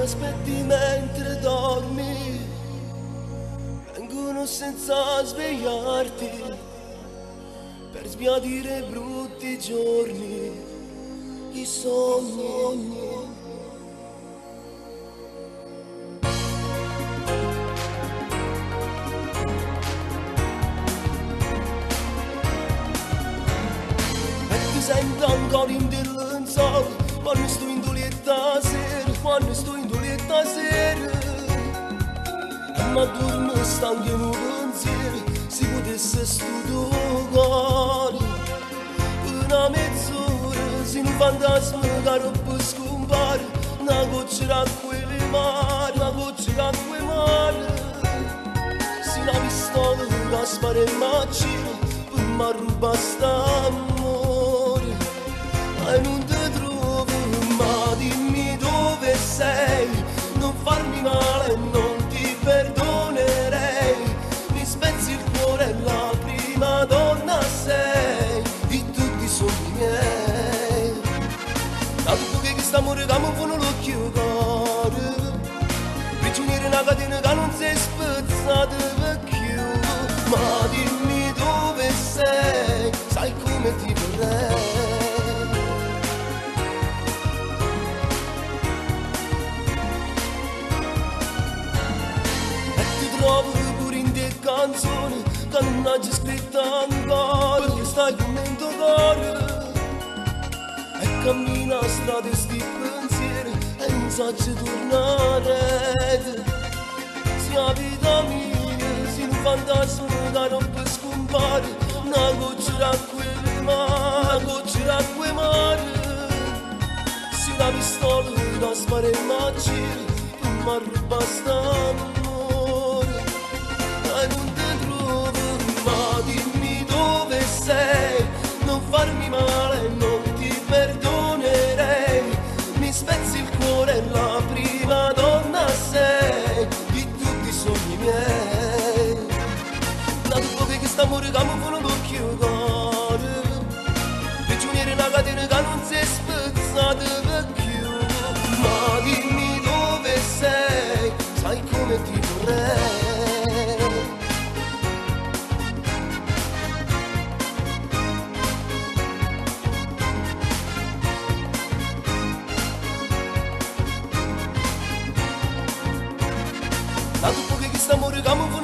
aspetti mentre dormi, vengono senza svegliarti, per sbiadire brutti giorni, i sogni. E ti sento ancora in dell'anzale, quando sto in dolietta sera, quando sto in dolietta sera. Ma dormo stanco in un pensiero, si potesse studiare una mezz'ora, se un fantasma che non scompare, una goccia d'acqua e mare, una goccia d'acqua e mare. Se una pistola che spara in macchina, per mi ruba st'amore, ma non ti trovo, ma dimmi dove sei, non farmi male, non ti perdonerei, mi spezzi il cuore, la prima donna sei di tutti i sogni miei. Tanto che questo amore che mi fa l'occhio cuore, prigioniero una catena che non si è spezzata per più, ma dimmi dove sei, sai come ti vorrei. Trovo pure in te canzoni che non hai scritto ancora, perché stai con me in tuo cuore e cammina a strada sti pensieri e non sai tornare. Se la vita mia, se un fantasma che non può scompare, una goccia d'acqua e mare, una goccia d'acqua e mare. Se una pistola che spara in macchina, tu mi ruba st'amore. Non ti trovo, ma dimmi dove sei, non farmi male, non ti perdonerei, mi spezzi il cuore, la prima donna sei di tutti i sogni miei. Da dopo che quest'amore che mi fa l'occhio cuore, prigioniero una catena che non si è spezzata per più, ma dimmi dove sei, sai come ti vorrei. Da dopo che questo amore che mi fa